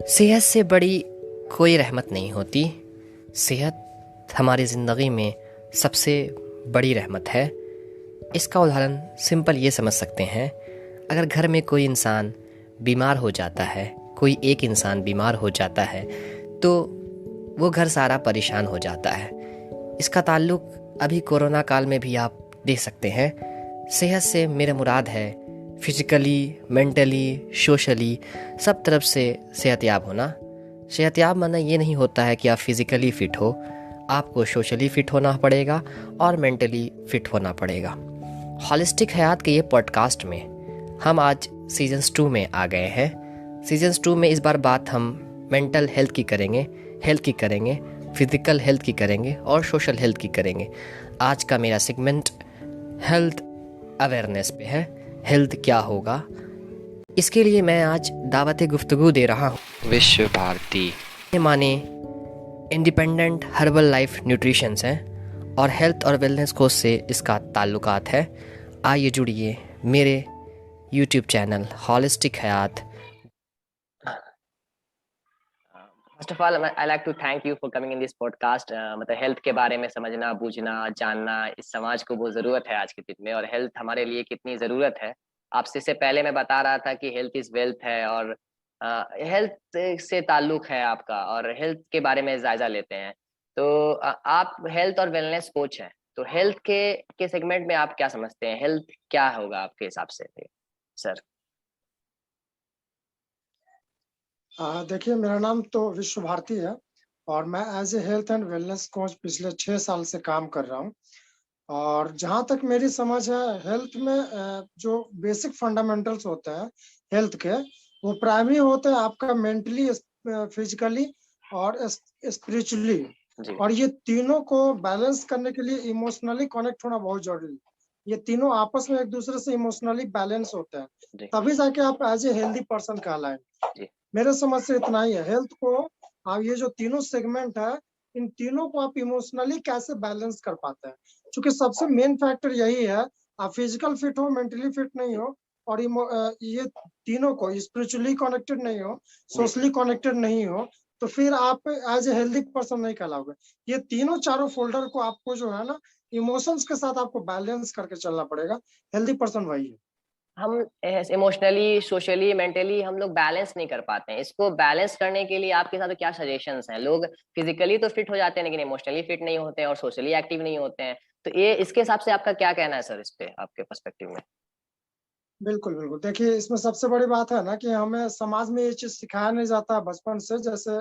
सेहत से बड़ी कोई रहमत नहीं होती। सेहत हमारी ज़िंदगी में सबसे बड़ी रहमत है। इसका उदाहरण सिंपल ये समझ सकते हैं, अगर घर में कोई इंसान बीमार हो जाता है, कोई एक इंसान बीमार हो जाता है तो वो घर सारा परेशान हो जाता है। इसका ताल्लुक अभी कोरोना काल में भी आप देख सकते हैं। सेहत से मेरा मुराद है फिज़िकली, मेंटली, सोशली सब तरफ से सेहतयाब होना। सेहतयाब माना ये नहीं होता है कि आप फिज़िकली फ़िट हो, आपको सोशली फ़िट होना पड़ेगा और मेंटली फ़िट होना पड़ेगा। हॉलिस्टिक हयात के ये पॉडकास्ट में हम आज सीजन्स 2 में आ गए हैं। सीजन्स 2 में इस बार बात हम मेंटल हेल्थ की करेंगे, फिज़िकल हेल्थ की करेंगे और सोशल हेल्थ की करेंगे। आज का मेरा सेगमेंट हेल्थ अवेयरनेस पे है। हेल्थ क्या होगा, इसके लिए मैं आज दावत गुफ्तगू दे रहा हूँ विश्व भारती। ये माने इंडिपेंडेंट हर्बल लाइफ न्यूट्रिशंस हैं और हेल्थ और वेलनेस कोर्स से इसका ताल्लुकात है। आइए जुड़िए मेरे YouTube channel holistic Hayat. First of all I like to thank you for coming in this podcast. मतलब हेल्थ के बारे में समझना, बूझना, जानना इस समाज को बहुत ज़रूरत है आज के दिन में, और हेल्थ हमारे लिए कितनी ज़रूरत है। आपसे से पहले मैं बता रहा था कि हेल्थ इज़ वेल्थ है, और हेल्थ से ताल्लुक है आपका, और हेल्थ के बारे में जायजा लेते हैं। तो आप हेल्थ और वेलनेस कोच हैं, तो हेल्थ के सेगमेंट में आप क्या समझते हैं? हेल्थ क्या होगा आपके हिसाब से सर? देखिए, मेरा नाम तो विश्व भारती है और मैं as a health and wellness coach पिछले 6 साल से काम कर रहा हूँ। और जहाँ तक मेरी समझ है, हेल्थ में जो बेसिक फंडामेंटल्स होते हैं हेल्थ के, वो प्राइमरी होते हैं आपका मेंटली, फिजिकली और स्पिरिचुअली। और ये तीनों को बैलेंस करने के लिए इमोशनली कनेक्ट होना बहुत जरूरी है। ये तीनों आपस में एक दूसरे से इमोशनली बैलेंस होते हैं, तभी जाके आप एज ए हेल्दी पर्सन कहलाएंगे। मेरे समझ से इतना ही है। हेल्थ को आप ये जो तीनों सेगमेंट है, इन तीनों को आप इमोशनली कैसे बैलेंस कर पाते हैं, क्योंकि सबसे मेन फैक्टर यही है। आप फिजिकल फिट हो, मेंटली फिट नहीं हो, और ये तीनों को स्पिरिचुअली कनेक्टेड नहीं हो, सोशली कनेक्टेड नहीं हो, तो फिर आप एज ए हेल्दी पर्सन नहीं कहलाओगे। ये तीनों चारों फोल्डर को आपको जो है ना, इमोशंस के साथ आपको बैलेंस करके चलना पड़ेगा। हेल्दी पर्सन वही है। हम इमोशनली, सोशली, मेंटली हम लोग बैलेंस नहीं कर पाते हैं। इसको बैलेंस करने के लिए आपके साथ क्या सजेशंस हैं? लोग फिजिकली तो फिट हो जाते हैं लेकिन इमोशनली फिट नहीं होते हैं और सोशली एक्टिव नहीं होते हैं। तो ये इसके हिसाब से आपका क्या कहना है सर, इस पे आपके पर्सपेक्टिव में? बिल्कुल, बिल्कुल। देखिए, इसमें सबसे बड़ी बात है ना कि हमें समाज में ये चीज़ सिखाया नहीं जाता है बचपन से। जैसे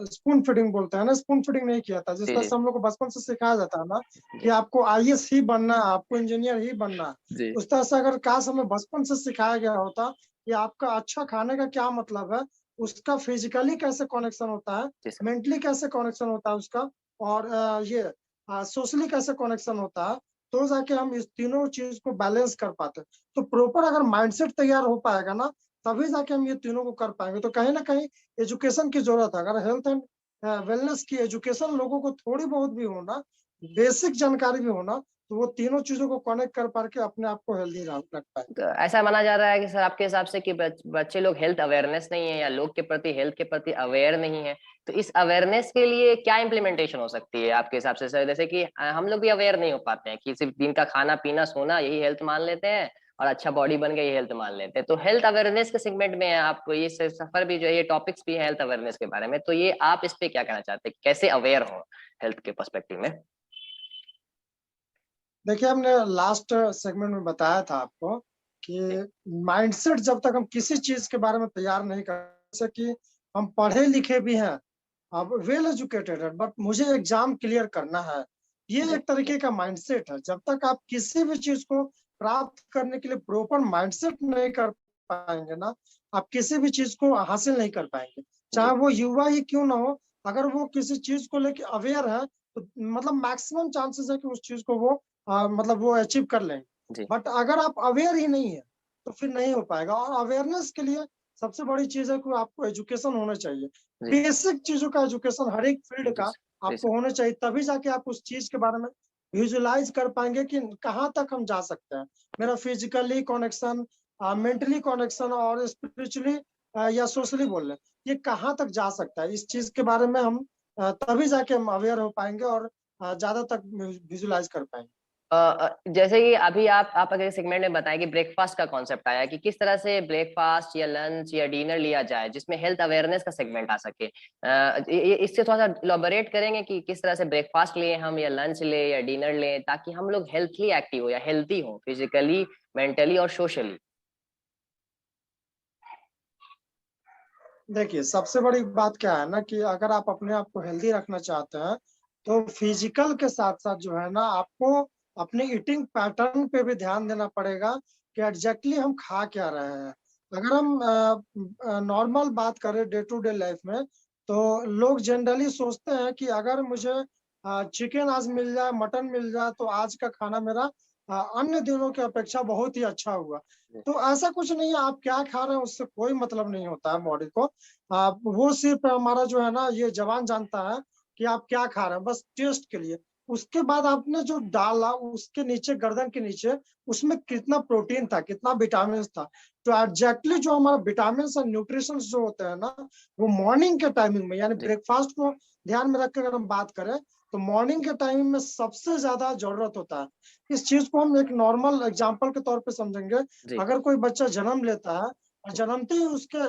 स्पून फीडिंग बोलते हैं ना, स्पून फीडिंग नहीं किया था। जिस जी तरह जी से हम लोग को बचपन से सिखाया जाता है ना कि जी आपको आईएएस ही बनना है, आपको इंजीनियर ही बनना है। जी उस तरह से अगर काश हमें बचपन से सिखाया गया होता कि आपका अच्छा खाने का क्या मतलब है, उसका फिजिकली कैसे कनेक्शन होता है, जी सर। मेंटली कैसे कनेक्शन होता है उसका, और ये सोशली कैसे कनेक्शन होता है, तो जाके हम इस तीनों चीज़ को बैलेंस कर पाते हैं। तो प्रॉपर अगर माइंडसेट तैयार हो पाएगा ना, तभी जाके हम ये तीनों को कर पाएंगे। तो कहीं ना कहीं एजुकेशन की जरूरत है। अगर हेल्थ एंड वेलनेस की एजुकेशन लोगों को थोड़ी बहुत भी होना, बेसिक जानकारी भी होना, तो वो तीनों चीजों को कनेक्ट कर पाके अपने आप को हेल्दी रख पाएंगे। तो ऐसा माना जा रहा है कि सर आपके हिसाब से कि बच्चे लोग हेल्थ अवेयरनेस नहीं है, या लोग के प्रति, हेल्थ के प्रति अवेयर नहीं है। तो इस अवेयरनेस के लिए क्या इम्प्लीमेंटेशन हो सकती है आपके हिसाब से सर? जैसे कि हम लोग भी अवेयर नहीं हो पाते हैं कि सिर्फ दिन का खाना पीना सोना यही हेल्थ मान लेते हैं, और अच्छा बॉडी बन गई हेल्थ मान लेते हैं। तो हेल्थ अवेयरनेस के सेगमेंट में आप ये सफर भी जो है, ये टॉपिक्स भी है हेल्थ अवेयरनेस के बारे में, तो ये आप इस पे क्या कहना चाहते हैं कि कैसे अवेयर हो हेल्थ के पर्सपेक्टिव में? देखिए, हमने लास्ट सेगमेंट में बताया था आपको कि माइंडसेट जब तक हम किसी चीज के बारे में तैयार नहीं कर, जैसे कि हम पढ़े लिखे भी हैं, अब वेल एजुकेटेड है, बट मुझे एग्जाम क्लियर करना है, ये जी एक तरीके का माइंडसेट है। जब तक आप किसी भी चीज को प्राप्त करने के लिए प्रॉपर माइंडसेट नहीं कर पाएंगे ना, आप किसी भी चीज को हासिल नहीं कर पाएंगे, जी चाहे वो युवा ही क्यों ना हो। अगर वो किसी चीज को लेके अवेयर है, तो मतलब मैक्सिमम चांसेस है कि उस चीज को वो मतलब वो अचीव कर लेंगे। जी बट अगर आप अवेयर ही नहीं है, तो फिर नहीं हो पाएगा। और अवेयरनेस के लिए सबसे बड़ी चीज है कि आपको एजुकेशन होना चाहिए। जी बेसिक चीजों का एजुकेशन हर एक फील्ड जी का जी सर। आपको होना चाहिए, तभी जाके आप उस चीज के बारे में विजुलाइज कर पाएंगे कि कहाँ तक हम जा सकते हैं। मेरा फिजिकली कनेक्शन, मेंटली कनेक्शन और स्पिरिचुअली या सोशली बोल लें, ये कहाँ तक जा सकता है? इस चीज़ के बारे में हम तभी जाके हम अवेयर हो पाएँगे और ज़्यादा तक विजुअलाइज़ कर पाएँगे। जैसे कि अभी आप अगर सेगमेंट में बताएं कि ब्रेकफास्ट का कॉन्सेप्ट आया कि किस तरह से ब्रेकफास्ट या लंच या डिनर लिया जाए जिसमें हेल्थ अवेयरनेस का सेगमेंट आ सके। इससे थोड़ा सा इलाबोरेट करेंगे कि किस तरह से ब्रेकफास्ट लें हम या लंच लें या डिनर लें ताकि हम लोग हेल्थली एक्टिव हो या हेल्थी हो फिजिकली, मेंटली और सोशली। देखिए, सबसे बड़ी बात क्या है ना कि अगर आप अपने आप को हेल्दी रखना चाहते हैं, तो फिज़िकल के साथ-साथ जो है ना आपको अपनी ईटिंग पैटर्न पे भी ध्यान देना पड़ेगा कि एग्ज़ैक्टली हम खा क्या रहे हैं। अगर हम नॉर्मल बात करें डे टू डे लाइफ़ में, तो लोग जनरली सोचते हैं कि अगर मुझे चिकन आज मिल जाए, मटन मिल जाए, तो आज का खाना मेरा अन्य दिनों की अपेक्षा बहुत ही अच्छा हुआ। तो ऐसा कुछ नहीं है, आप क्या खा रहे हैं उससे कोई मतलब नहीं होता है बॉडी को। वो सिर्फ़ हमारा जो है ना ये ज़बान जानता है कि आप क्या खा रहे हैं, बस टेस्ट के लिए। उसके बाद आपने जो डाला उसके नीचे गर्दन के नीचे उसमें कितना प्रोटीन था, कितना विटामिन्स था। तो एग्ज़ैक्टली जो हमारा विटामिन्स और न्यूट्रिशंस जो होते हैं ना, वो मॉर्निंग के टाइमिंग में यानी जी। ब्रेकफ़ास्ट को ध्यान में रख के अगर हम बात करें, तो मॉर्निंग के टाइम में सबसे ज़्यादा ज़रूरत होता है। इस चीज़ को हम एक नॉर्मल एग्ज़ाम्पल के तौर पे समझेंगे। जी। अगर कोई बच्चा जन्म लेता है और जी। जन्मते ही उसके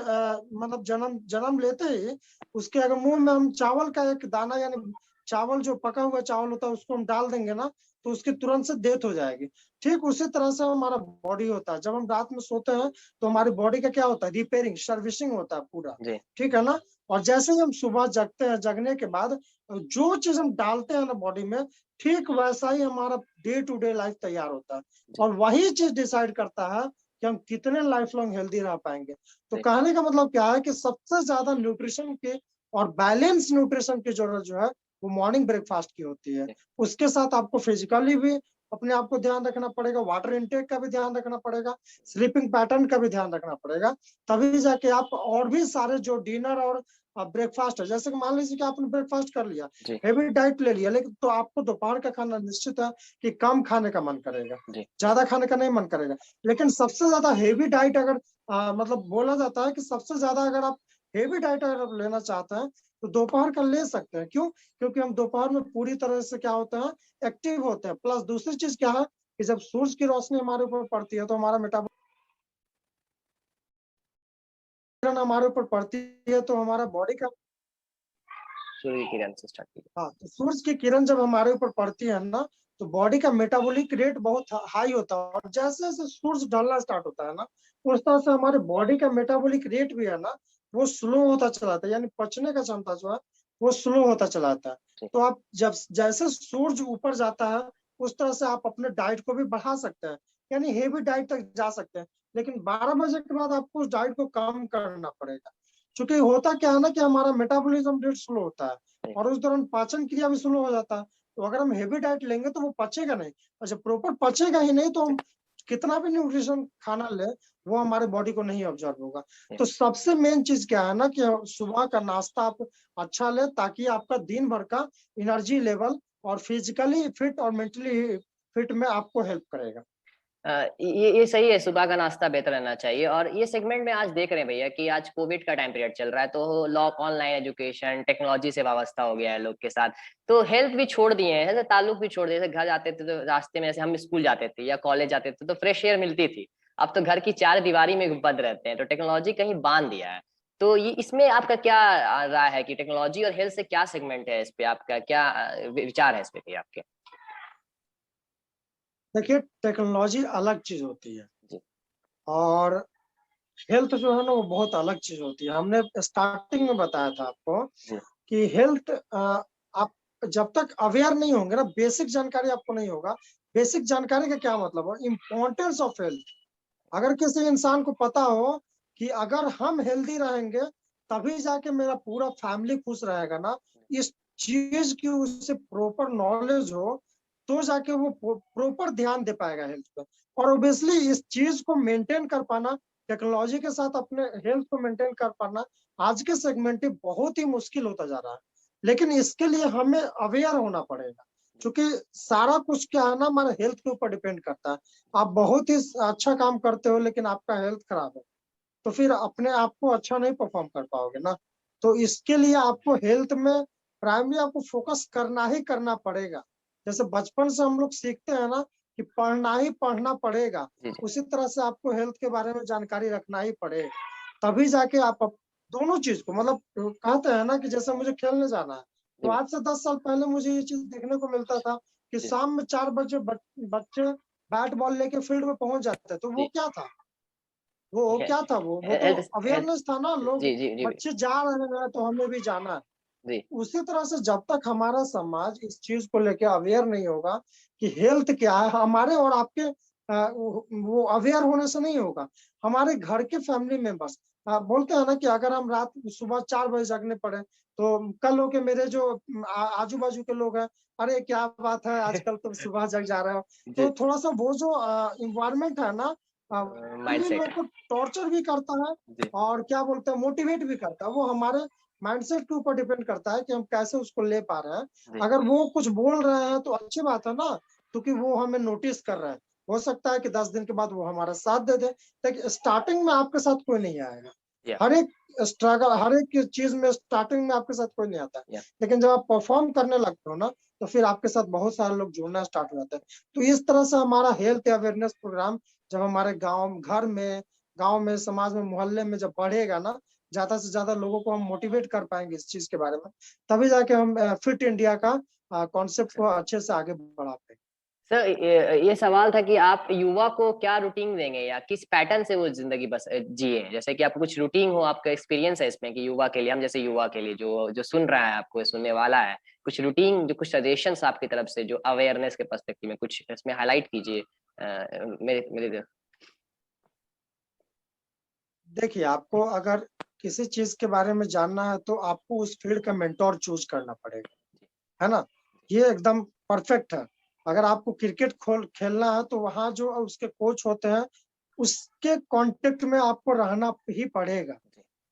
मतलब जन्म जन्म लेते ही उसके अगर मुँह में हम चावल का एक दाना यानी चावल जो पका हुआ चावल होता है उसको हम डाल देंगे ना, तो उसकी तुरंत से डेथ हो जाएगी। ठीक उसी तरह से हमारा बॉडी होता है। जब हम रात में सोते हैं, तो हमारी बॉडी का क्या होता है रिपेयरिंग, सर्विसिंग होता है पूरा। जी। ठीक है ना? और जैसे ही हम सुबह जगते हैं, जगने के बाद जो चीज़ हम डालते हैं ना बॉडी में, ठीक वैसा ही हमारा डे टू डे लाइफ तैयार होता है। जी। और वही चीज़ डिसाइड करता है कि हम कितने लाइफ लॉन्ग हेल्दी रह पाएँगे। तो जी। कहने का मतलब क्या है कि सबसे ज़्यादा न्यूट्रिशन की और बैलेंस न्यूट्रिशन की ज़रूरत जो है, वो मॉर्निंग ब्रेकफ़ास्ट की होती है। जी। उसके साथ आपको फिज़िकली भी अपने आप को ध्यान रखना पड़ेगा, वाटर इनटेक का भी ध्यान रखना पड़ेगा, स्लीपिंग पैटर्न का भी ध्यान रखना पड़ेगा। तभी जाके आप और भी सारे जो डिनर और ब्रेकफ़ास्ट है, जैसे कि मान लीजिए कि आपने ब्रेकफ़ास्ट कर लिया, जी। हेवी डाइट ले लिया, लेकिन तो आपको दोपहर का खाना निश्चित है कि कम खाने का मन करेगा, जी। ज़्यादा खाने का नहीं मन करेगा। लेकिन सबसे ज़्यादा हेवी डाइट अगर मतलब बोला जाता है कि सबसे ज़्यादा अगर आप हेवी डाइट अगर आप लेना चाहते हैं, तो दोपहर का ले सकते हैं। क्यों? क्योंकि हम दोपहर में पूरी तरह से क्या होते हैं, एक्टिव होते हैं। प्लस दूसरी चीज़ क्या है कि जब सूरज की रोशनी हमारे ऊपर पड़ती है, तो हमारा मेटाबॉलिज़्म हमारे ऊपर पड़ती है, तो हमारा बॉडी का सूर्य की किरण से स्टार्ट कीजिए। हाँ, तो सूरज की किरण जब हमारे ऊपर पड़ती है ना, तो बॉडी का मेटाबॉलिक रेट बहुत हाई होता है और जैसे-जैसे सूरज ढलना स्टार्ट होता है ना, उस तरह से हमारे बॉडी का मेटाबॉलिक रेट भी है ना, वो स्लो होता चला जाता है, यानी पचने का क्षमता जो है, वो स्लो होता चला जाता है। जी। तो आप जब जैसे सूरज ऊपर जाता है, उस तरह से आप अपने डाइट को भी बढ़ा सकते हैं, यानी हेवी डाइट तक जा सकते हैं। लेकिन 12 बजे के बाद आपको उस डाइट को कम करना पड़ेगा। चूँकि होता क्या है ना कि हमारा मेटाबॉलिज़्म रेट स्लो होता है। जी। और उस दौरान पाचन क्रिया भी स्लो हो जाता है। तो अगर हम हेवी डाइट लेंगे तो वो पचेगा नहीं और जब प्रॉपर पचेगा ही नहीं तो जी। हम कितना भी न्यूट्रिशन खाना लें, वो हमारे बॉडी को नहीं अब्ज़ॉर्ब होगा। जी। तो सबसे मेन चीज़ क्या है ना कि सुबह का नाश्ता आप अच्छा लें ताकि आपका दिन भर का एनर्जी लेवल और फिज़िकली फिट और मेंटली फिट में आपको हेल्प करेगा। ये सही है, सुबह का नाश्ता बेहतर रहना चाहिए और ये सेगमेंट में आज देख रहे हैं भैया कि आज कोविड का टाइम पीरियड चल रहा है, तो लॉक ऑनलाइन एजुकेशन, टेक्नोलॉजी से वाबस्ता हो गया है लोग के साथ। तो हेल्थ भी छोड़ दिए हैं, जैसे ताल्लुक भी छोड़ दिए, जैसे घर जाते थे तो रास्ते में जैसे हम स्कूल जाते थे या कॉलेज जाते थे तो फ्रेश एयर मिलती थी। अब तो घर की चार दीवारी में बंद रहते हैं, तो टेक्नोलॉजी कहीं बांध दिया है। तो ये इसमें आपका क्या राय है कि टेक्नोलॉजी और हेल्थ से क्या सेगमेंट है, इस पे आपका क्या विचार है इस पे भैया आपके? देखिए टेक्नोलॉज़ी अलग चीज़ होती है जी। और हेल्थ जो है ना वो बहुत अलग चीज़ होती है। हमने स्टार्टिंग में बताया था आपको जी। कि हेल्थ आप जब तक अवेयर नहीं होंगे ना, बेसिक जानकारी आपको नहीं होगा। बेसिक जानकारी का क्या मतलब है? Importance of health. अगर किसी इंसान को पता हो कि अगर हम हेल्दी रहेंगे, तभी जाके मेरा पूरा फैमिली खुश रहेगा ना, इस चीज़ की उसे प्रॉपर नॉलेज हो, तो जाके वो प्रॉपर ध्यान दे पाएगा हेल्थ पे। और ऑब्वियसली इस चीज़ को मेंटेन कर पाना, टेक्नोलॉजी के साथ अपने हेल्थ को मेंटेन कर पाना, आज के सेगमेंट में बहुत ही मुश्किल होता जा रहा है। लेकिन इसके लिए हमें अवेयर होना पड़ेगा, क्योंकि सारा कुछ क्या है ना हमारे हेल्थ के ऊपर डिपेंड करता है। आप बहुत ही अच्छा काम करते हो लेकिन आपका हेल्थ खराब है, तो फिर अपने आप को अच्छा नहीं परफॉर्म कर पाओगे ना। तो इसके लिए आपको हेल्थ में प्राइमरी आपको फोकस करना ही करना पड़ेगा। जैसे बचपन से हम लोग सीखते हैं ना कि पढ़ना ही पढ़ना पड़ेगा, जी, जी। उसी तरह से आपको हेल्थ के बारे में जानकारी रखना ही पड़ेगा। तभी जाके आप दोनों चीज को मतलब कहते हैं ना कि जैसे मुझे खेलने जाना है, तो जी, आज से 10 साल पहले मुझे ये चीज देखने को मिलता था कि जी, शाम में 4 बजे बच्चे बैट बॉल लेके फील्ड में पहुंच जाते थे। तो वो जी। क्या था? वो हे क्या था वो तो हेल्थ हेल्थ अवेयरनेस था ना, लोग जी, जी, जी, बच्चे जा रहे हैं तो हमें भी जाना है। जी। उसी तरह से जब तक हमारा समाज इस चीज को लेके अवेयर नहीं होगा कि हेल्थ क्या है, हमारे और आपके वो अवेयर होने से नहीं होगा। हमारे घर के फैमिली मेंबर्स बोलते हैं ना कि अगर हम रात सुबह 4 बजे जगने पड़े तो कल हो के मेरे जो आजू बाजू के लोग हैं, अरे क्या बात है आजकल तुम सुबह जग जा रहे हो। तो जी, थोड़ा सा वो जो इन्वायरमेंट है ना, उन्हीं माइंडसेट। लोग को टॉर्चर भी करता है जी, और क्या बोलते हैं मोटिवेट भी करता है। वो हमारे माइंडसेट के ऊपर डिपेंड करता है कि हम कैसे उसको ले पा रहे हैं। जी, अगर वो कुछ बोल रहे हैं तो अच्छी बात है ना, क्योंकि वो हमें नोटिस कर रहे हैं। हो सकता है कि 10 दिन के बाद वो हमारा साथ दे दे, लेकिन स्टार्टिंग में आपके साथ कोई नहीं आएगा। या, हर एक स्ट्रगल, हर एक चीज में स्टार्टिंग में आपके साथ कोई नहीं आता है। या। लेकिन जब आप परफॉर्म करने लगते हो ना, तो फिर आपके साथ बहुत सारे लोग जुड़ना स्टार्ट हो जाते हैं। तो इस तरह से हमारा हेल्थ अवेयरनेस प्रोग्राम जब हमारे गांव में, समाज में, मोहल्ले में जब बढ़ेगा ना, ज्यादा से ज्यादा लोगों को हम मोटिवेट कर पाएंगे इस चीज के बारे में, तभी जाके हम फिट इंडिया का कॉन्सेप्ट को अच्छे से आगे बढ़ा पाएंगे। सर, ये सवाल था कि आप युवा को क्या रूटीन देंगे या किस पैटर्न से वो जिंदगी बस जिए, जैसे कि आपको कुछ रूटीन हो, आपका एक्सपीरियंस है इसमें कि युवा के लिए, हम जैसे युवा के लिए जो जो सुन रहा है, आपको सुनने वाला है, कुछ रूटीन, जो कुछ सजेशंस आपकी तरफ से जो अवेयरनेस के पर्सपेक्टिव में कुछ इसमें हाईलाइट कीजिए। मेरे मेरे देखिए, आपको अगर किसी चीज के बारे में जानना है तो आपको उस फील्ड का मेंटोर चूज करना पड़ेगा, है ना? ये एकदम परफेक्ट है। अगर आपको क्रिकेट खोल खेलना है तो वहाँ जो उसके कोच होते हैं, उसके कांटेक्ट में आपको रहना ही पड़ेगा।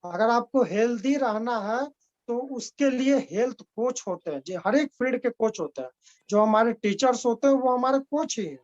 अगर आपको हेल्दी रहना है तो उसके लिए हेल्थ कोच होते हैं, जो हर एक फील्ड के कोच होते हैं। जो हमारे टीचर्स होते हैं वो हमारे कोच ही हैं।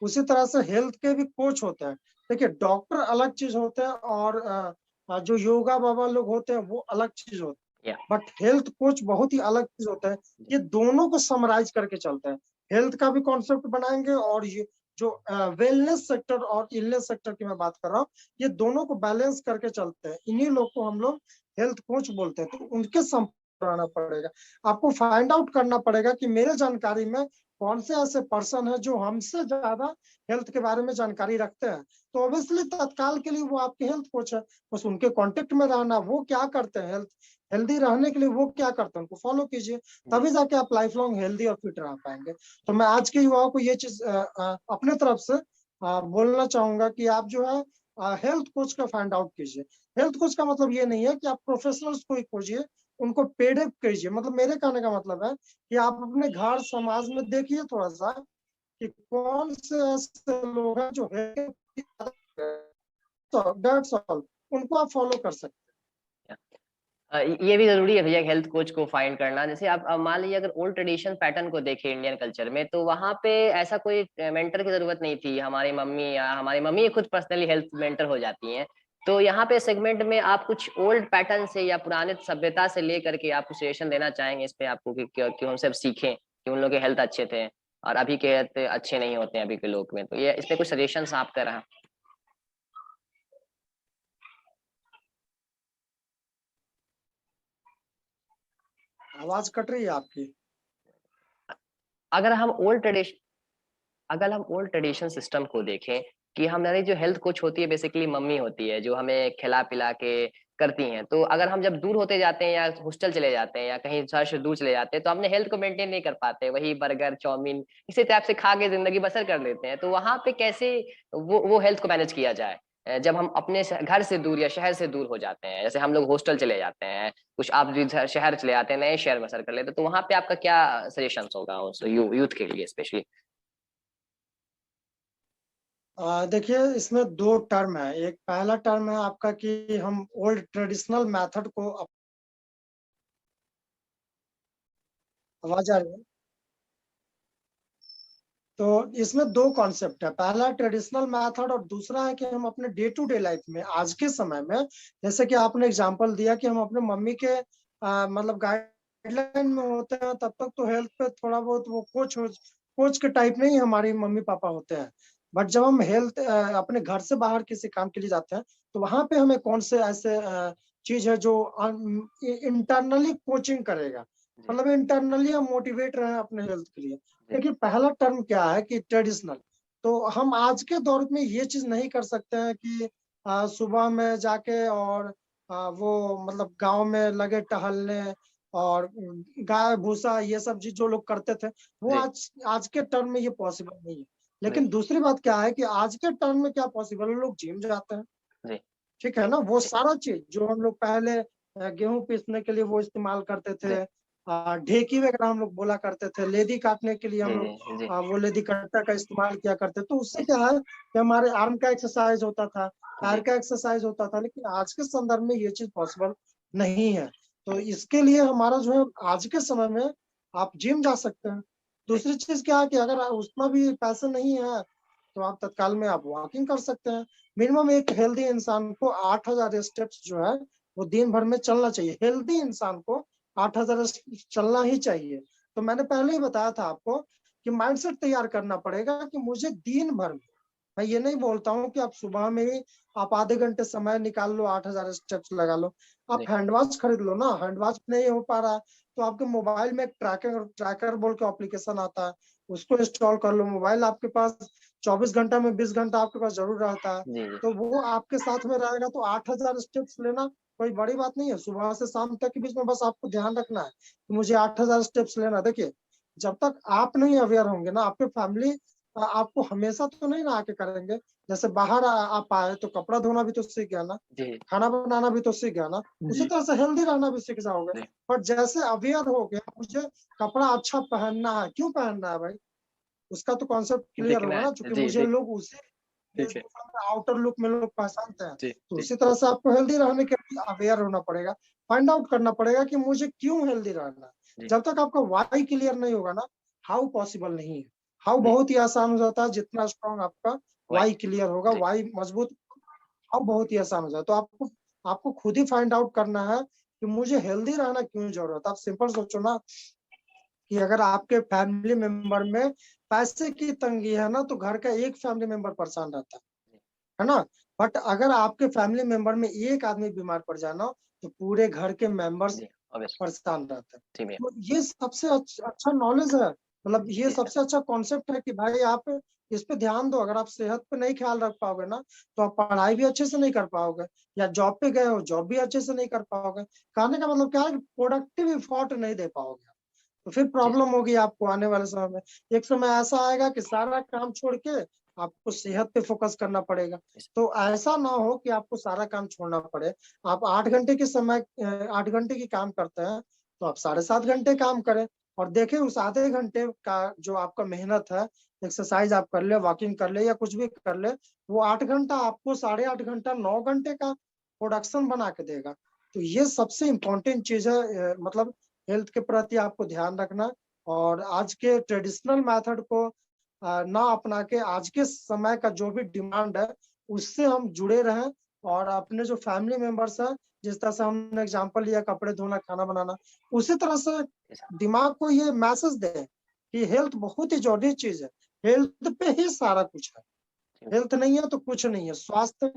उसी तरह से हेल्थ के भी कोच होते हैं। देखिए, डॉक्टर अलग चीज होते हैं और जो योगा बाबा लोग होते हैं वो अलग चीज होते या, हैं। बट हेल्थ कोच बहुत ही अलग चीज होता है। ये दोनों को समराइज करके चलते हैं। हेल्थ का भी कॉन्सेप्ट बनाएंगे और ये जो वेलनेस सेक्टर और इलनेस सेक्टर की मैं बात कर रहा हूँ, ये दोनों को बैलेंस करके चलते हैं। इन्हीं लोग को हम लोग हेल्थ कोच बोलते हैं। तो उनके संपर्क रहना पड़ेगा। आपको फाइंड आउट करना पड़ेगा कि मेरे जानकारी में कौन से ऐसे पर्सन है जो हमसे ज्यादा हेल्थ के बारे में जानकारी रखते हैं। तो ऑब्वियसली तत्काल के लिए वो आपके हेल्थ कोच है। बस उनके कांटेक्ट में रहना, वो क्या करते हैं हेल्दी रहने के लिए, वो क्या करते हैं उनको फॉलो कीजिए। जी, तभी जाके आप लाइफ लॉन्ग हेल्दी और फिट रह पाएंगे। तो मैं आज के युवाओं को ये चीज अपने तरफ से बोलना चाहूंगा कि आप जो है हेल्थ कोच का फाइंड आउट कीजिए। हेल्थ कोच का मतलब ये नहीं है कि आप प्रोफेशनल्स को ही खोजिए, उनको पेड अप कीजिए। मतलब मेरे कहने का मतलब है कि आप अपने घर समाज में देखिए थोड़ा सा कि कौन से ऐसे लोग हैं जो है, तो दैट्स ऑल, उनको आप फॉलो कर सकते या। ये भी जरूरी है भैया हेल्थ कोच को फाइंड करना। जैसे आप मान लीजिए अगर ओल्ड ट्रेडिशन पैटर्न को देखें इंडियन कल्चर में, तो वहां पे ऐसा कोई मेंटर की जरूरत नहीं थी। हमारी मम्मी खुद पर्सनली हेल्थ मेंटर हो जाती हैं। तो यहाँ पे सेगमेंट में आप कुछ ओल्ड पैटर्न से या पुराने सभ्यता से लेकर के आप कुछ सजेशन देना चाहेंगे इस पे आपको कि क्यों हम सब सीखें कि उन लोग के हेल्थ अच्छे थे और अभी के हेल्थ अच्छे नहीं होते हैं अभी के लोग में। तो ये इस पे कुछ सजेशन आप कर रहे हैं। हैं। आवाज कट रही है आपकी। अगर हम ओल्ड ट्रेडिशन अगर हम ओल्ड ट्रेडिशन सिस्टम को देखें कि हमारी जो हेल्थ कोच होती है बेसिकली मम्मी होती है जो हमें खिला पिला के करती हैं। तो अगर हम जब दूर होते जाते हैं या हॉस्टल चले जाते हैं या कहीं शहर से दूर चले जाते हैं तो अपने हेल्थ को मेंटेन नहीं कर पाते, वही बर्गर चाउमीन इसी टाइप से खा के जिंदगी बसर कर लेते हैं। तो वहां पे कैसे वो हेल्थ को मैनेज किया जाए जब हम अपने घर से दूर या शहर से दूर हो जाते हैं। जैसे हम लोग हॉस्टल चले जाते हैं, कुछ आप भी शहर चले जाते हैं, नए शहर बसर कर लेते हैं, तो वहां पे आपका क्या सजेशन होगा उस यूथ के लिए स्पेशली। देखिए, इसमें दो टर्म है। एक पहला टर्म है आपका कि हम ओल्ड ट्रेडिशनल मेथड को आवाज आ रही है? तो इसमें दो कॉन्सेप्ट है, पहला ट्रेडिशनल मेथड और दूसरा है कि हम अपने डे टू डे लाइफ में आज के समय में, जैसे कि आपने एग्जांपल दिया कि हम अपने मम्मी के मतलब गाइडलाइन में होते हैं, तब तक तो हेल्थ पे थोड़ा बहुत वो कोच के टाइप में ही हमारी मम्मी पापा होते हैं। बट जब हम हेल्थ अपने घर से बाहर किसी काम के लिए जाते हैं, तो वहां पे हमें कौन से ऐसे चीज है जो इंटरनली कोचिंग करेगा, मतलब इंटरनली हम मोटिवेट रहे अपने हेल्थ के लिए। देखिए पहला टर्म क्या है कि ट्रेडिशनल, तो हम आज के दौर में ये चीज नहीं कर सकते हैं कि सुबह में जाके और वो मतलब गांव में लगे टहलने और गाय भूसा ये सब चीज जो लोग करते थे, वो जी आज आज के टर्म में ये पॉसिबल नहीं है। जी लेकिन दूसरी बात क्या है कि आज के टर्म में क्या पॉसिबल है, लोग जिम जाते हैं, जी ठीक है ना। वो सारा चीज जो हम लोग पहले गेहूं पीसने के लिए वो इस्तेमाल करते थे, जी ढेकी वगैरह हम लोग बोला करते थे, लेदी काटने के लिए जी हम जी लोग जी जी वो लेदी कट्टा का इस्तेमाल किया करते, तो उससे जी क्या है कि हमारे आर्म का एक्सरसाइज होता था, पैर जी का एक्सरसाइज होता था। लेकिन आज के संदर्भ में ये चीज पॉसिबल नहीं है। तो जी इसके लिए हमारा जो है आज के समय में आप जिम जा सकते हैं। जी दूसरी चीज क्या है कि अगर उतना भी पैसे नहीं है, तो आप तत्काल में आप वॉकिंग कर सकते हैं। मिनिमम एक हेल्दी इंसान को 8,000 स्टेप्स जो है वो दिन भर में चलना चाहिए। हेल्दी इंसान को 8,000 चलना ही चाहिए। तो मैंने पहले ही बताया था आपको कि माइंडसेट तैयार करना पड़ेगा कि मुझे दिन भर में, मैं ये नहीं बोलता हूँ कि आप सुबह में ही आप आधे घंटे समय निकाल लो 8,000 स्टेप्स लगा लो। आप जी हैंड वॉच खरीद लो ना, हैंड वॉच नहीं हो पा रहा है तो आपके मोबाइल में एक ट्रैकर ट्रैकर बोल के एप्लीकेशन आता है, उसको इंस्टॉल कर लो। मोबाइल आपके पास 24 घंटा में 20 घंटा आपके पास जरूर रहता है, जी जी तो वो आपके साथ में रहेगा। तो 8,000 स्टेप्स लेना कोई बड़ी बात नहीं है। सुबह से शाम तक के बीच में बस आपको ध्यान रखना है कि मुझे 8,000 स्टेप्स लेना। देखिए जब तक आप नहीं अवेयर होंगे ना, आपके फैमिली आपको हमेशा तो नहीं ना आके करेंगे। जैसे बाहर आप आए तो कपड़ा धोना भी तो सीख गया ना, जी खाना बनाना भी तो सीख गया ना, उसी जी तरह से हेल्दी रहना भी सीख जाओगे। जी पर जैसे अवेयर हो गया मुझे कपड़ा अच्छा पहनना है, क्यों पहनना है भाई, उसका तो कॉन्सेप्ट क्लियर दिखना होगा है ना, क्योंकि जी मुझे जी लोग उसी ठीक है वेशभूषा में आउटर लुक में लोग पहचानते हैं। जी तो जी उसी तरह से आपको हेल्दी रहने के लिए अवेयर होना पड़ेगा, फाइंड आउट करना पड़ेगा कि मुझे क्यों हेल्दी रहना है। जी जब तक आपका वाई क्लियर नहीं होगा ना, हाउ पॉसिबल नहीं है। हाउ जी बहुत ही आसान हो जाता है, जितना स्ट्रांग आपका वाई वाई क्लियर होगा, जी वाई मजबूत, हाउ बहुत ही आसान हो जाए। तो आपको आपको खुद ही फाइंड आउट करना है कि मुझे हेल्दी रहना क्यों जरूरत है। आप सिंपल सोचो ना कि अगर आपके फैमिली मेंबर में पैसे की तंगी है ना, तो घर का एक फैमिली मेंबर परेशान रहता है ना। बट अगर आपके फैमिली मेंबर में एक आदमी बीमार पड़ जाए ना, तो पूरे घर के मेंबर्स जी ऑब्वियसली परेशान रहते हैं। जी भैया तो ये सबसे अच्छा नॉलेज है, मतलब ये जी सर सबसे अच्छा कॉन्सेप्ट है कि भाई आप इस पे ध्यान दो। अगर आप सेहत पे नहीं ख्याल रख पाओगे ना, तो आप पढ़ाई भी अच्छे से नहीं कर पाओगे, या जॉब पे गए हो जॉब भी अच्छे से नहीं कर पाओगे। कहने का मतलब क्या है कि प्रोडक्टिव एफर्ट नहीं दे पाओगे, तो फिर जी प्रॉब्लम होगी आपको आने वाले समय में। एक समय ऐसा आएगा कि सारा काम छोड़ के आपको सेहत पे फोकस करना पड़ेगा। सर तो ऐसा ना हो कि आपको सारा काम छोड़ना पड़े। आप 8 घंटे के समय 8 घंटे की काम करते हैं, तो आप 7.5 घंटे काम करें, और देखें उस आधे घंटे का जो आपका मेहनत है, एक्सरसाइज आप कर ले, वॉकिंग कर ले, या कुछ भी कर ले, वो 8 घंटा आपको 8.5 घंटा 9 घंटे का प्रोडक्शन बना के देगा। तो ये सबसे इम्पोर्टेंट चीज है, मतलब हेल्थ के प्रति आपको ध्यान रखना। और आज के ट्रेडिशनल मेथड को ना अपना के आज के समय का जो भी डिमांड है उससे हम जुड़े रहें। और अपने जो फैमिली मेंबर्स हैं, जिस तरह से हमने एग्जांपल लिया कपड़े धोना खाना बनाना, उसी तरह से जी सर दिमाग को ये मैसेज दें कि हेल्थ बहुत ही जरूरी चीज है। हेल्थ पे ही सारा कुछ है, जी हेल्थ नहीं है तो कुछ नहीं है। स्वास्थ्य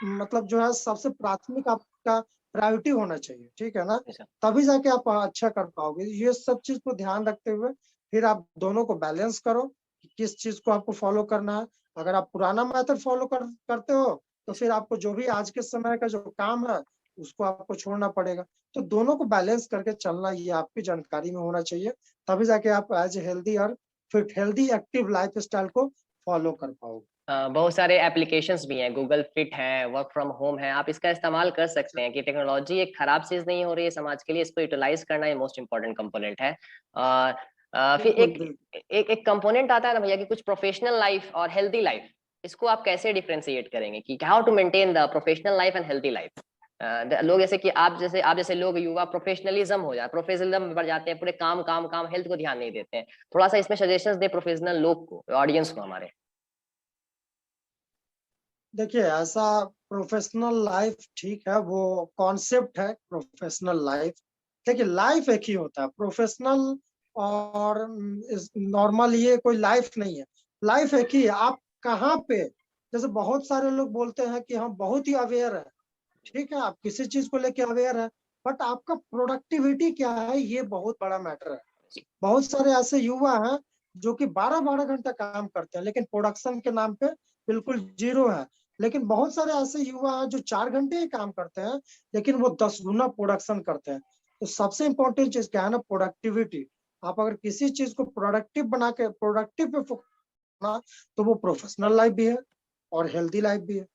मतलब जो है सबसे प्राथमिक आपका प्रायोरिटी होना चाहिए, ठीक है ना। जी सर तभी जाके आप अच्छा कर पाओगे। ये सब चीज को ध्यान रखते हुए फिर आप दोनों को बैलेंस करो कि किस चीज को आपको फॉलो करना है। अगर आप पुराना मेथड फॉलो करते हो, तो जी फिर आपको जो भी आज के समय का जो काम है उसको आपको छोड़ना पड़ेगा। तो दोनों को बैलेंस करके चलना ये आपकी जानकारी में होना चाहिए, तभी जाके आप एज ए हेल्दी और fit healthy active life style को फॉलो कर पाओगे। बहुत सारे एप्लीकेशंस भी हैं, गूगल फिट है, वर्क फ्रॉम होम है, आप इसका इस्तेमाल कर सकते हैं कि टेक्नोलॉजी एक खराब चीज नहीं हो रही है समाज के लिए, इसको यूटिलाइज करना ये मोस्ट इंपॉर्टेंट कंपोनेंट है। और फिर बिल्कुल एक बिल्कुल। एक कंपोनेंट आता है ना भैया कि कुछ प्रोफेशनल लाइफ और हेल्दी लाइफ, इसको आप कैसे डिफरेंशिएट करेंगे कि how to maintain the professional life and healthy life लोग जैसे लोग युवा प्रोफेशनलिज्म हो जाए, प्रोफेशनलिज्म में बढ़ जाते हैं, पूरे काम काम काम, हेल्थ को ध्यान नहीं देते हैं। थोड़ा सा इसमें सजेशंस दे प्रोफेशनल लोग को, ऑडियंस को हमारे। देखिए, ऐसा प्रोफेशनल लाइफ ठीक है, वो कॉन्सेप्ट है प्रोफेशनल लाइफ। देखिए, लाइफ एक ही होता है, प्रोफेशनल और नॉर्मल ये कोई लाइफ नहीं है। लाइफ एक ही है। आप कहाँ पे, जैसे बहुत सारे लोग बोलते हैं कि हम बहुत ही अवेयर है, ठीक है, आप किसी चीज को लेके अवेयर है, बट आपका प्रोडक्टिविटी क्या है, ये बहुत बड़ा मैटर है। बहुत सारे ऐसे युवा हैं जो कि 12-12 घंटा काम करते हैं, लेकिन प्रोडक्शन के नाम पे बिल्कुल जीरो है। लेकिन बहुत सारे ऐसे युवा हैं जो 4 घंटे ही काम करते हैं, लेकिन वो 10 गुना प्रोडक्शन करते हैं। तो सबसे इंपॉर्टेंट चीज क्या है ना, प्रोडक्टिविटी। आप अगर किसी चीज को प्रोडक्टिव बना के प्रोडक्टिव पे फोकस करना, तो वो प्रोफेशनल लाइफ भी है और हेल्दी लाइफ भी है।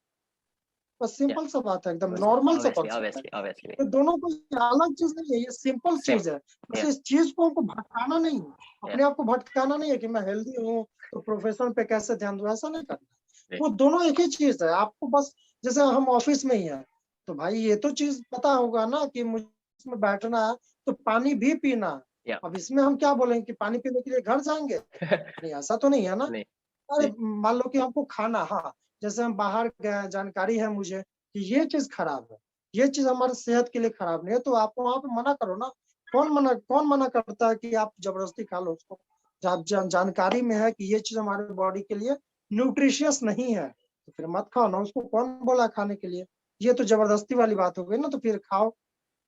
बस या सिंपल सा बात है, एकदम नॉर्मल सा ऑब्वियसली कॉन्सेप्ट है। Obviously obviously. ये दोनों कोई अलग चीज नहीं है, ये सिंपल सेम। चीज है। बस या इस चीज को हमको भटकाना नहीं है, या अपने आप को भटकाना नहीं है कि मैं हेल्दी हूँ तो प्रोफेशन पे कैसे ध्यान दूं, ऐसा नहीं करना। वो दोनों एक ही चीज है। आपको बस, जैसे हम ऑफिस में ही है, तो भाई ये तो चीज पता होगा ना कि मुझे इसमें बैठना है तो पानी भी पीना है। या अब इसमें हम क्या बोलेंगे कि पानी पीने के लिए घर जाएंगे? नहीं, ऐसा तो नहीं है ना। नहीं अरे नहीं। मान लो कि हमको खाना, हाँ, जैसे हम बाहर गए, जानकारी है मुझे कि ये चीज खराब है, ये चीज हमारे सेहत के लिए खराब नहीं है, तो आप वहां पे मना करो ना। कौन मना करता है कि आप जबरदस्ती खा लो उसको? जब जानकारी में है कि ये चीज हमारे बॉडी के लिए न्यूट्रिशियस नहीं है, तो फिर मत खाओ ना उसको। कौन बोला खाने के लिए? ये तो जबरदस्ती वाली बात हो गई ना, तो फिर खाओ।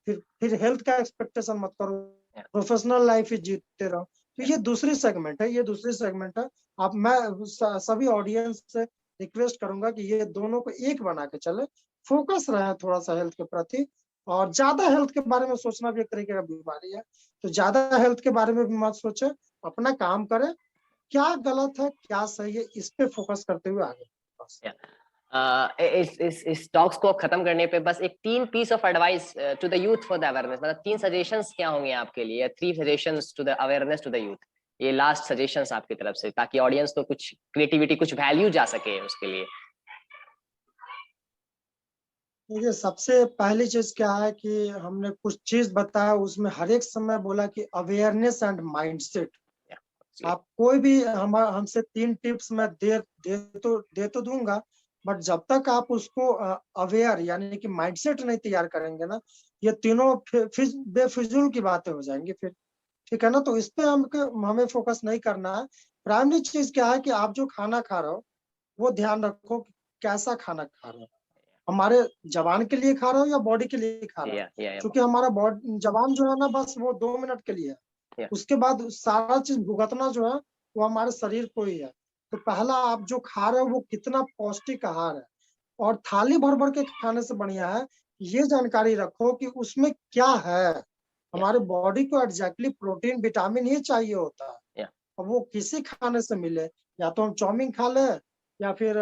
फिर हेल्थ का एक्सपेक्टेशन मत करो, या प्रोफेशनल लाइफ ही जीते रहो। तो या ये दूसरी सेगमेंट है, ये दूसरी सेगमेंट है। आप मैं सभी ऑडियंस से रिक्वेस्ट करूंगा कि ये दोनों को एक बना के चले, फोकस रहे थोड़ा सा हेल्थ के प्रति। और ज्यादा हेल्थ के बारे में सोचना भी एक तरीके का बीमारी है, तो ज्यादा हेल्थ के बारे में भी मत सोचे, अपना काम करे। क्या गलत है क्या सही है, इस पे फोकस करते हुए आगे बस। या इस टॉक्स को खत्म करने पे बस एक 3 piece of advice to the youth for the awareness, मतलब 3 सजेशंस क्या होंगे आपके लिए, 3 suggestions to the awareness to the youth, ये लास्ट सजेशंस आपकी तरफ से, ताकि ऑडियंस को कुछ क्रिएटिविटी, कुछ वैल्यू जा सके उसके लिए। देखिए, सबसे पहली चीज क्या है कि हमने कुछ चीज बताया, उसमें हर एक समय बोला कि अवेयरनेस एंड माइंडसेट। आप कोई भी हमसे 3 टिप्स मैं दे तो दूंगा, बट जब तक आप उसको अवेयर यानी कि माइंडसेट नहीं तैयार करेंगे ना, ये तीनों बेफिजूल की बातें हो जाएंगी फिर। ठीक है ना, तो इस पे हमें फोकस नहीं करना है। प्राइमरी चीज क्या है कि आप जो खाना खा रहे हो, वो ध्यान रखो कि कैसा खाना खा रहे हो। हमारे जवान के लिए खा रहे हो या बॉडी के लिए खा रहे हो? या क्योंकि हमारा बॉडी जवान जो है ना, बस वो 2 मिनट के लिए है। या उसके बाद सारा चीज भुगतना जो है वो हमारे शरीर को ही है। तो पहला, आप जो खा रहे हो वो कितना पौष्टिक आहार है, और थाली भर भर के खाने से बढ़िया है ये जानकारी रखो कि उसमें क्या है। या हमारे बॉडी को एग्जैक्टली प्रोटीन विटामिन ही चाहिए होता है। या अब वो किसी खाने से मिले, या तो हम चाउमीन खा ले, या फिर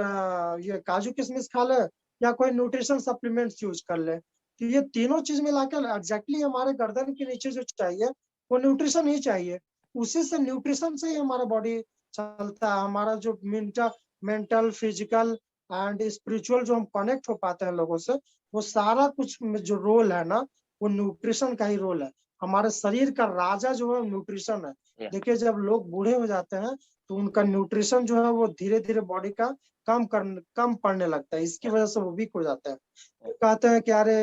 ये काजू किशमिश खा ले, या कोई न्यूट्रिशन सप्लीमेंट्स यूज कर ले, तो ये तीनों चीज मिलाकर एग्जैक्टली हमारे गर्दन के नीचे जो चाहिए वो न्यूट्रिशन ही चाहिए। उसी से, न्यूट्रिशन से ही हमारा बॉडी चलता है। हमारा जो मेंटल फिजिकल एंड स्पिरिचुअल जो हम कनेक्ट हो पाते हैं लोगों से, वो सारा कुछ में जो रोल है ना, वो न्यूट्रिशन का ही रोल है। हमारे शरीर का राजा जो है न्यूट्रिशन है। या देखिए, जब लोग बूढ़े हो जाते हैं तो उनका न्यूट्रिशन जो है वो धीरे धीरे बॉडी का कम पड़ने लगता है, इसकी वजह से वो वीक हो जाते हैं। तो कहते हैं कि अरे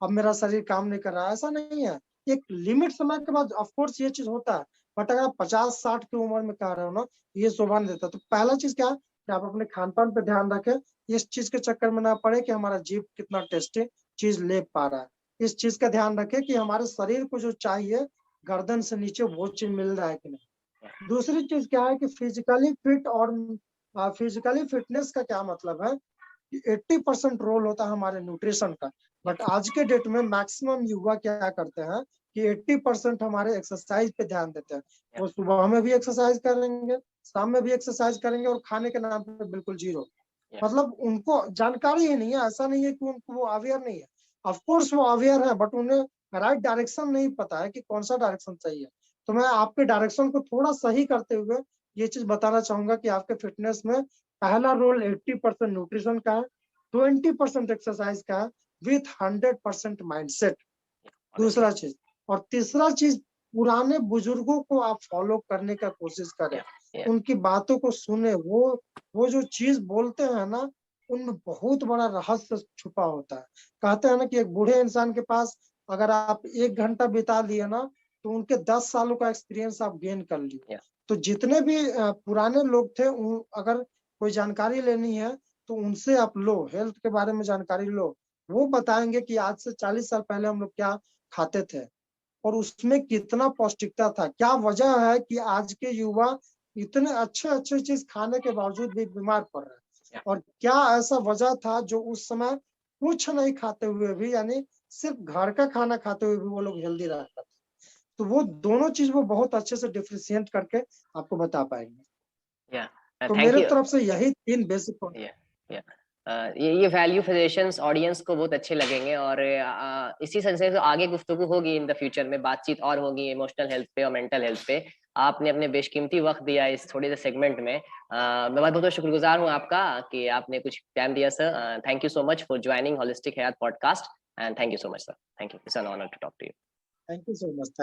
अब मेरा शरीर काम नहीं कर रहा है, ऐसा नहीं है। एक लिमिट समय के बाद ऑफ कोर्स ये चीज होता है, बट अगर आप 50-60 की उम्र में कह रहे हो ना, ये शोभा नहीं देता। तो पहला चीज क्या है कि आप अपने खान पान पे ध्यान रखें। इस चीज के चक्कर में ना पड़े कि हमारा जीभ कितना टेस्टी चीज ले पा रहा है। इस चीज का ध्यान रखें कि हमारे शरीर को जो चाहिए गर्दन से नीचे वो चीज मिल रहा है कि नहीं। दूसरी चीज क्या है कि फिजिकली फिट और फिजिकली फिटनेस का क्या मतलब है कि 80% रोल होता है हमारे न्यूट्रिशन का। बट आज के डेट में मैक्सिमम युवा क्या करते हैं कि 80% हमारे एक्सरसाइज पे ध्यान देते हैं। वो सुबह में भी एक्सरसाइज करेंगे, शाम में भी एक्सरसाइज करेंगे, और खाने के नाम पे बिल्कुल जीरो। मतलब उनको जानकारी ही नहीं है। ऐसा नहीं है कि उनको वो अवेयर नहीं है, ऑफ कोर्स वो अवेयर है, बट उन्हें राइट डायरेक्शन नहीं पता है कि कौन सा डायरेक्शन सही है। तो मैं आपके डायरेक्शन को थोड़ा सही करते हुए ये चीज बताना चाहूंगा कि आपके फिटनेस में पहला रोल 80% न्यूट्रिशन का है, 20% एक्सरसाइज का है, विथ 100% माइंडसेट। दूसरा चीज, और तीसरा चीज, पुराने बुजुर्गों को आप फॉलो करने का कोशिश करें, उनकी बातों को सुने। वो जो चीज बोलते हैं ना, उनमें बहुत बड़ा रहस्य छुपा होता है। कहते हैं ना कि एक बूढ़े इंसान के पास अगर आप 1 घंटा बिता लिए ना, तो उनके 10 सालों का एक्सपीरियंस आप गेन कर लिए। तो जितने भी पुराने लोग थे, अगर कोई जानकारी लेनी है तो उनसे आप लो, हेल्थ के बारे में जानकारी लो। वो बताएंगे कि आज से 40 साल पहले हम लोग क्या खाते थे और उसमें कितना पौष्टिकता था। क्या वजह है कि आज के युवा इतने अच्छे अच्छे चीज खाने के बावजूद भी बीमार पड़ रहे हैं, और क्या ऐसा वजह था जो उस समय कुछ नहीं खाते हुए भी, यानी सिर्फ घर का खाना खाते हुए भी वो लोग हेल्दी रहते थे। तो वो दोनों चीज वो बहुत अच्छे से डिफरेंशिएट करके आपको बता पाएंगे। तो थैंक मेरे यू। तरफ से यही 3 बेसिक पॉइंट। ये वैल्यू सजेशंस ऑडियंस को बहुत अच्छे लगेंगे, और इसी सिलसिले से आगे गुफ्तगू होगी इन द फ्यूचर में, बातचीत और होगी इमोशनल हेल्थ पे और मेंटल हेल्थ पे। आपने अपने बेशकीमती वक्त दिया इस थोड़े से सेगमेंट में। मैं बहुत बहुत शुक्रगुजार हूँ आपका कि आपने कुछ टाइम दिया sir. Thank you so much for joining holistic health podcast, and thank you so much sir. Thank you, it's an honour to talk to you. Thank you so much.